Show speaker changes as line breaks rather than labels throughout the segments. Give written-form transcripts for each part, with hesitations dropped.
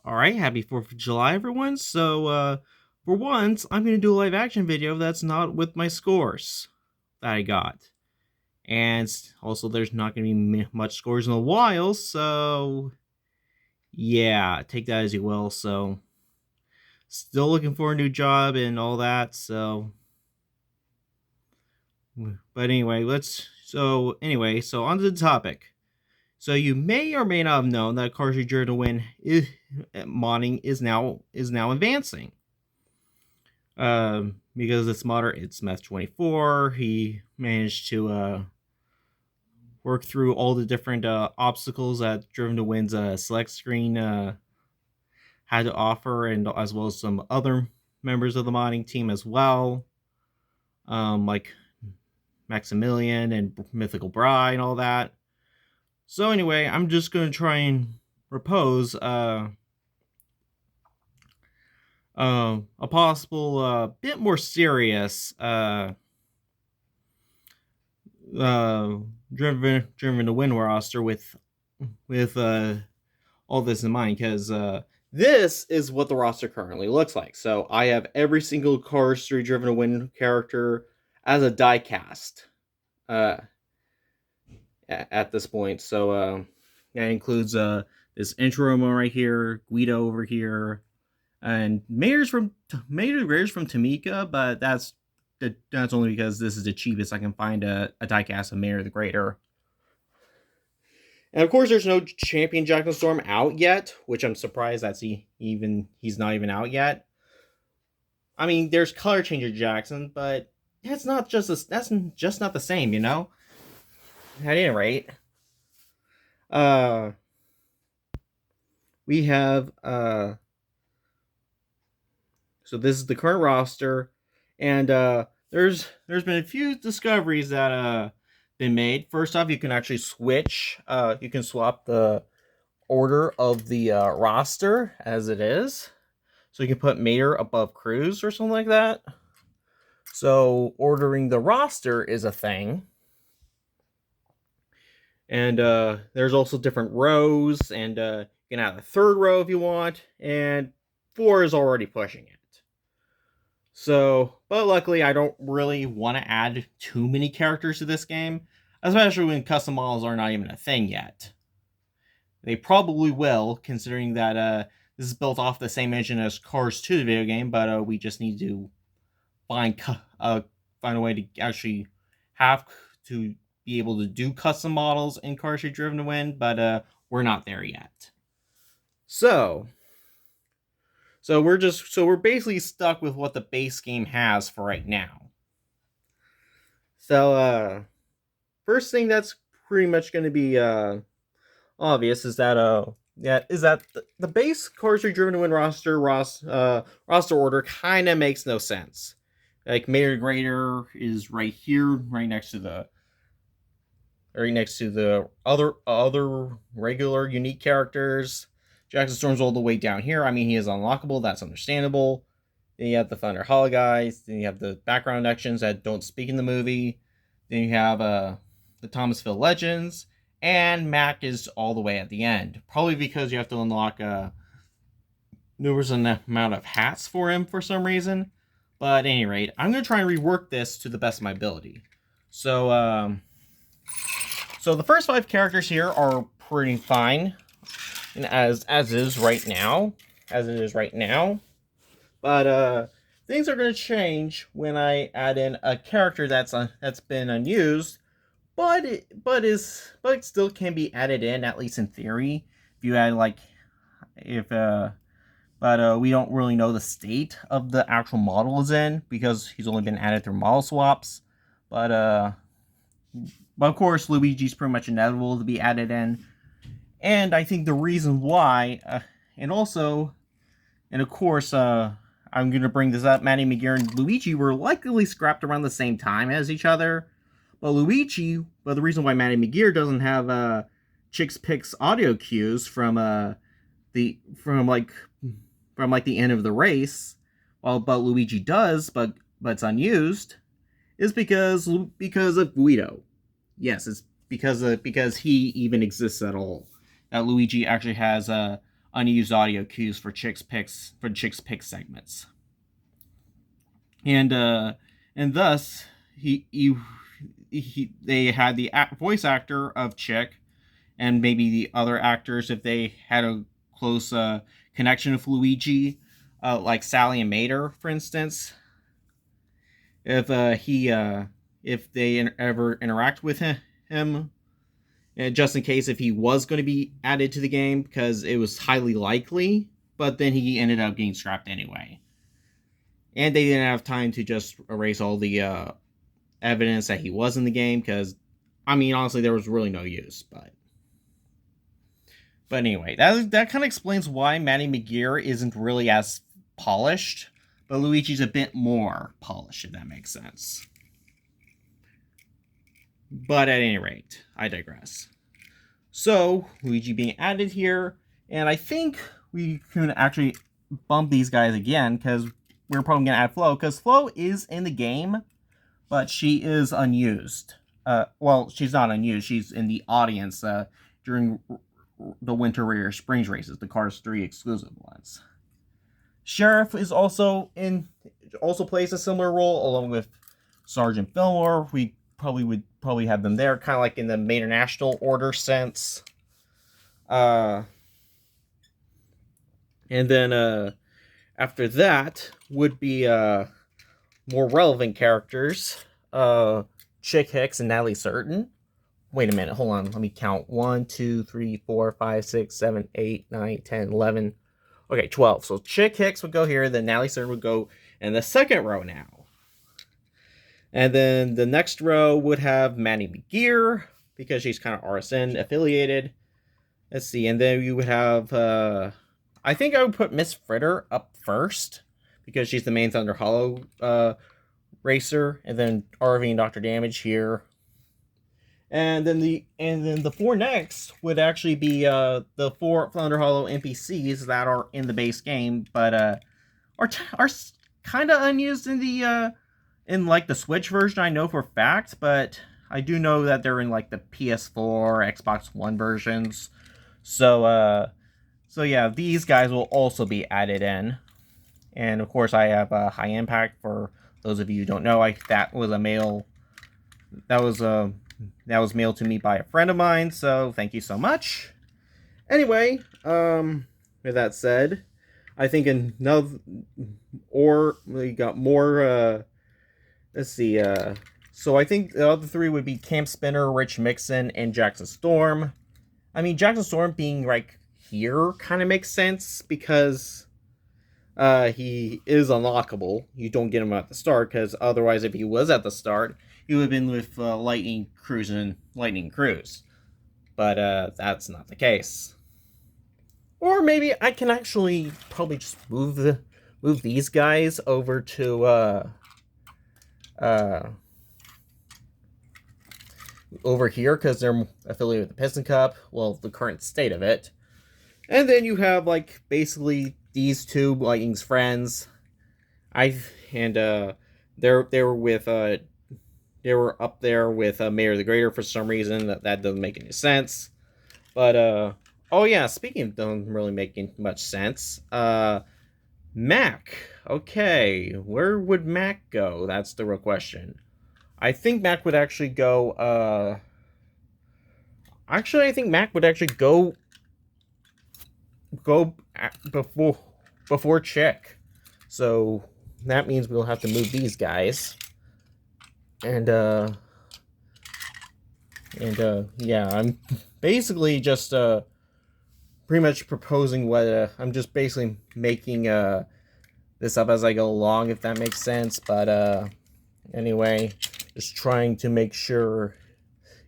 Alright, happy 4th of July, everyone. For once, I'm going to do a live action video that's not with my scores that I got. And also, there's not going to be much scores in a while, so yeah, take that as you will. Still looking for a new job and all that, but anyway, so on to the topic. So you may or may not have known that Cartridge Journal Win modding is now advancing. Because it's modder, it's Meth 24. He managed to work through all the different obstacles that Driven to Win's select screen had to offer, and as well as some other members of the modding team as well, like Maximilian and Mythical Bride and all that. So anyway, I'm just going to try and propose a possible bit more serious driven to win roster with all this in mind, because this is what the roster currently looks like. So I have every single Cars 3 Driven to Win character as a diecast at this point. So that includes this intro right here, Guido over here, and Mayor's from Tamika, but that's only because this is the cheapest I can find a diecast of Mayor the Greater. And of course, there's no Champion Jackson Storm out yet, which I'm surprised that's he's not even out yet. I mean, there's Color Changer Jackson, but that's just not the same, you know. At any rate, we have so this is the current roster, and there's been a few discoveries that been made. First off, you can actually switch. You can swap the order of the roster as it is. So you can put Mater above Cruz or something like that. So ordering the roster is a thing. And there's also different rows, and you can add a third row if you want, and 4 is already pushing it. So, but luckily I don't really want to add too many characters to this game, especially when custom models are not even a thing yet. They probably will, considering that this is built off the same engine as Cars 2, the video game, but we just need to find a way to actually have to be able to do custom models in Cars 3 Driven to Win, but we're not there yet. So we're basically stuck with what the base game has for right now. So first thing that's pretty much going to be obvious is that the base Cars 3 Driven to Win roster order kind of makes no sense. Like Mayor Greater is right here, right next to the other regular unique characters. Jackson Storm's all the way down here. I mean, he is unlockable. That's understandable. Then you have the Thunder Hollow guys. Then you have the background actions that don't speak in the movie. Then you have the Thomasville Legends. And Mac is all the way at the end. Probably because you have to unlock numerous amount of hats for him for some reason. But at any rate, I'm going to try and rework this to the best of my ability. So the first 5 characters here are pretty fine, and as it is right now. But things are going to change when I add in a character that's been unused, but it still can be added in, at least in theory. If you add but we don't really know the state of the actual model is in, because he's only been added through model swaps. But of course, Luigi's pretty much inevitable to be added in. And I think the reason why, and of course, I'm going to bring this up, Maddie McGear and Luigi were likely scrapped around the same time as each other. But the reason why Maddie McGear doesn't have Chick Hicks audio cues from the end of the race, but Luigi does, but it's unused, is because of Guido. Yes, it's because he even exists at all. That Luigi actually has unused audio cues for Chick's Pick segments. And thus they had the voice actor of Chick, and maybe the other actors, if they had a close connection with Luigi, like Sally and Mater, for instance. If they ever interact with him, just in case if he was going to be added to the game, because it was highly likely, but then he ended up getting scrapped anyway. And they didn't have time to just erase all the evidence that he was in the game, because, I mean, honestly, there was really no use. But anyway, that kind of explains why Maddie McGear isn't really as polished, but Luigi's a bit more polished, if that makes sense. But at any rate, I digress. So, Luigi being added here, and I think we can actually bump these guys again, because we're probably going to add Flo, because Flo is in the game, but she is unused. Well, she's not unused, she's in the audience during the Winter Rear Springs races, the Cars 3 exclusive ones. Sheriff is also plays a similar role, along with Sergeant Fillmore. We would have them there, kind of like in the Major National Order sense. And then after that would be more relevant characters, Chick Hicks and Natalie Certain. Wait a minute, hold on, let me count. 1, 2, 3, 4, 5, 6, 7, 8, 9, 10, 11. Okay, 12. So Chick Hicks would go here, then Natalie Certain would go in the second row now. And then the next row would have Maddie McGear, because she's kind of RSN affiliated. Let's see, and then you would have, I think I would put Miss Fritter up first, because she's the main Thunder Hollow racer, and then RV and Dr. Damage here. And then the four next would actually be the 4 Thunder Hollow NPCs that are in the base game, but are kind of unused in the in like the Switch version. I know for a fact, but I do know that they're in like the PS4, Xbox One versions. So yeah, these guys will also be added in. And of course, I have a High Impact. For those of you who don't know, that was mailed to me by a friend of mine, so thank you so much. Anyway, with that said, I think we got more, let's see, so I think the other 3 would be Camp Spinner, Rich Mixon, and Jackson Storm. I mean, Jackson Storm being right here kind of makes sense, because he is unlockable. You don't get him at the start, because otherwise, if he was at the start, he would have been with Lightning Cruise. But that's not the case. Or maybe I can actually probably just move these guys over to over here, because they're affiliated with the Piston Cup. Well, the current state of it. And then you have like basically these 2 Lightning's friends. They were up there with Mayor the Greater for some reason. That doesn't make any sense. But oh yeah, speaking of doesn't really making much sense. Mac. Okay, where would Mac go? That's the real question. I think Mac would actually go. Actually, I think Mac would actually go before Chick. So that means we'll have to move these guys. And yeah, I'm basically just pretty much proposing what I'm just basically making this up as I go along, if that makes sense. But anyway, just trying to make sure,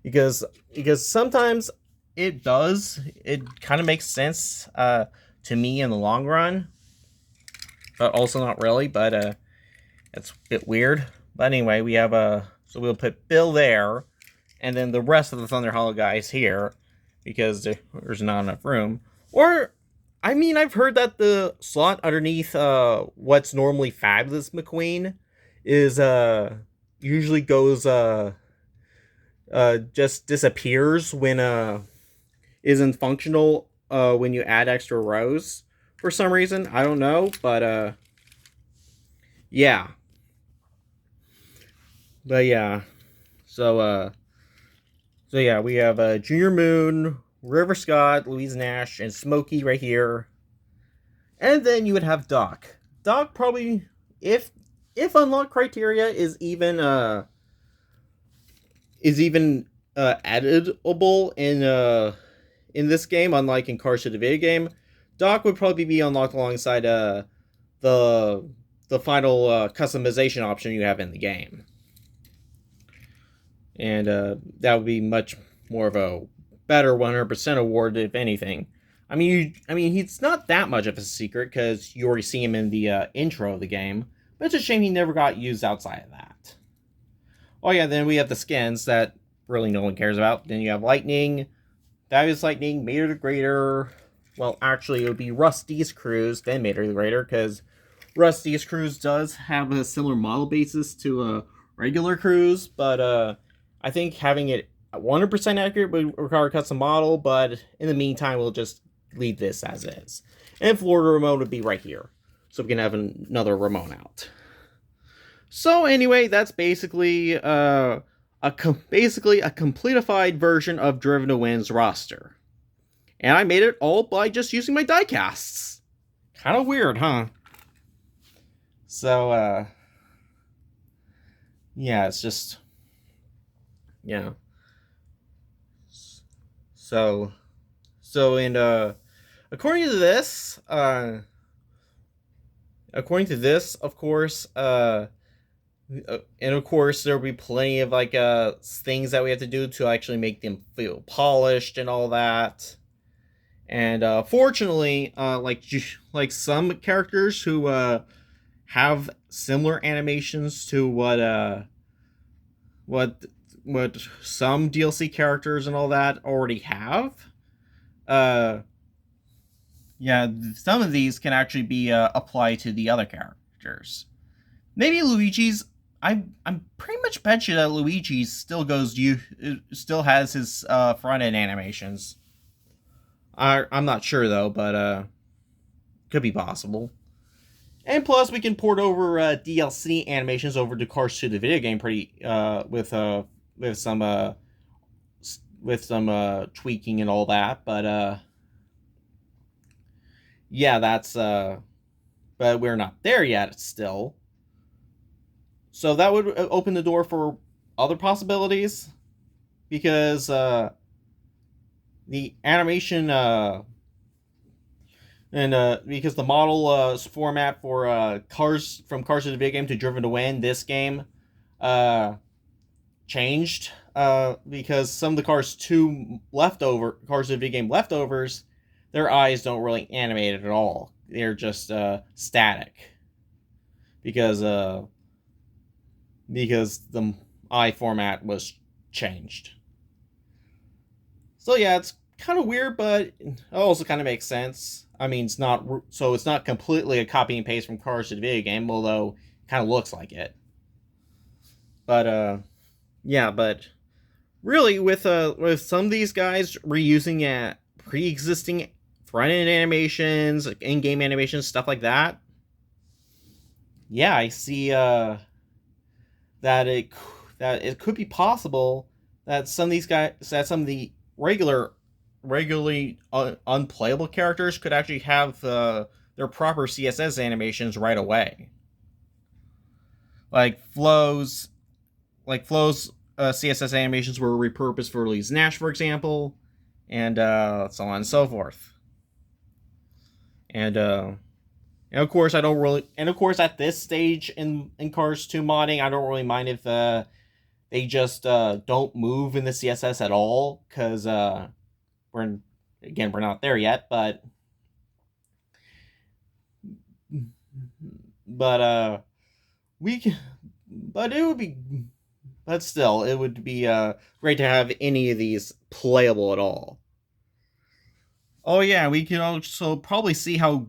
because sometimes it kind of makes sense to me in the long run, but also not really. But it's a bit weird. But anyway, we have so we'll put Bill there, and then the rest of the Thunder Hollow guys here, because there's not enough room. Or, I mean, I've heard that the slot underneath what's normally Fabulous McQueen is usually goes just disappears when isn't functional when you add extra rows for some reason. I don't know, but yeah. But yeah. So so yeah, we have Junior Moon, River Scott, Louise Nash, and Smokey right here. And then you would have Doc. Doc probably, if unlock criteria is even editable in this game, unlike in Cars to the video game, Doc would probably be unlocked alongside the the final customization option you have in the game, and that would be much more of a better 100% award if anything. I mean, he's not that much of a secret because you already see him in the intro of the game, but it's a shame he never got used outside of that. Oh yeah, then we have the skins that really no one cares about. Then you have Lightning, Fabulous Lightning, Mater the Greater. Well, actually, it would be Rusty's Cruise, then Mater the Greater, because Rusty's Cruise does have a similar model basis to a regular Cruise, but I think having it 100% accurate would require a custom model, but in the meantime, we'll just leave this as is. And Florida Ramon would be right here, so we can have another Ramon out. So anyway, that's basically basically a completified version of Driven to Win's roster. And I made it all by just using my diecasts. Kind of weird, huh? So, yeah, it's just, yeah. So in, according to this, of course, and of course, there'll be plenty of like things that we have to do to actually make them feel polished and all that. And fortunately, like some characters who have similar animations to what some DLC characters and all that already have. Yeah, some of these can actually be applied to the other characters. Maybe Luigi's. I'm pretty much bet you that Luigi still has his front end animations. I'm not sure though, but could be possible. And plus, we can port over DLC animations over to Cars 2 the video game pretty with some tweaking and all that. But yeah, that's but we're not there yet still. So that would open the door for other possibilities, because the animation because the model format for Cars from Cars to the video game to Driven to Win this game changed because some of the Cars to the video game leftovers, their eyes don't really animate it at all. They're just static because the eye format was changed. So yeah, it's kind of weird, but it also kind of makes sense. I mean, it's not completely a copy and paste from Cars to the video game, although it kind of looks like it. But yeah, but really with some of these guys reusing pre-existing front-end animations, in-game animations, stuff like that. Yeah, I see that it could be possible that some of the regularly unplayable characters could actually have their proper CSS animations right away. Like Flo's CSS animations were repurposed for Louise Nash, for example, and so on and so forth. And of course, at this stage in Cars 2 modding, I don't really mind if they just don't move in the CSS at all, because we're not there yet, but still, it would be great to have any of these playable at all. Oh yeah, we can also probably see how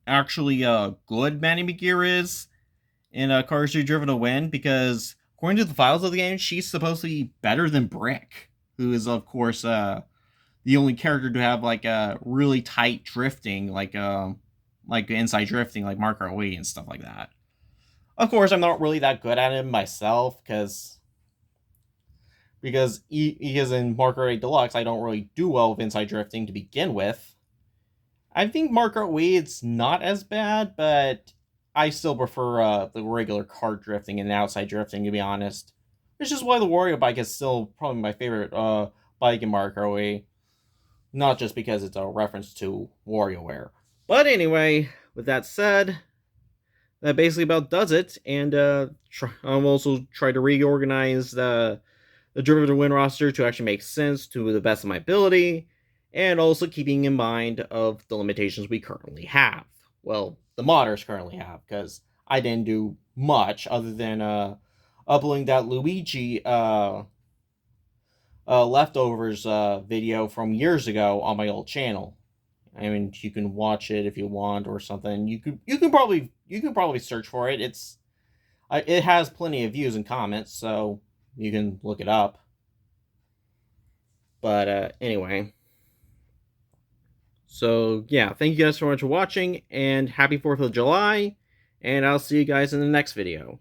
actually good Maddie McGear is in Cars 2 Driven to Win, because according to the files of the game, she's supposed to be better than Brick, who is of course the only character to have like a really tight drifting, like inside drifting, like Mark Lee and stuff like that. Of course, I'm not really that good at it myself because in Mark 8 Deluxe, I don't really do well with inside drifting to begin with. I think Mark 8 it's not as bad, but I still prefer the regular kart drifting and outside drifting, to be honest. Which is why the Wario bike is still probably my favorite bike in Mark 8. Not just because it's a reference to WarioWare. But anyway, with that said, that basically about does it. And I'll also try to reorganize the Driven to Win roster to actually make sense to the best of my ability, and also keeping in mind of the limitations we currently have. Well, the modders currently have, because I didn't do much other than uploading that Luigi leftovers video from years ago on my old channel. I mean, you can watch it if you want or something. You can probably search for it. It has plenty of views and comments, so you can look it up. But anyway, so yeah, thank you guys so much for watching, and happy 4th of July, and I'll see you guys in the next video.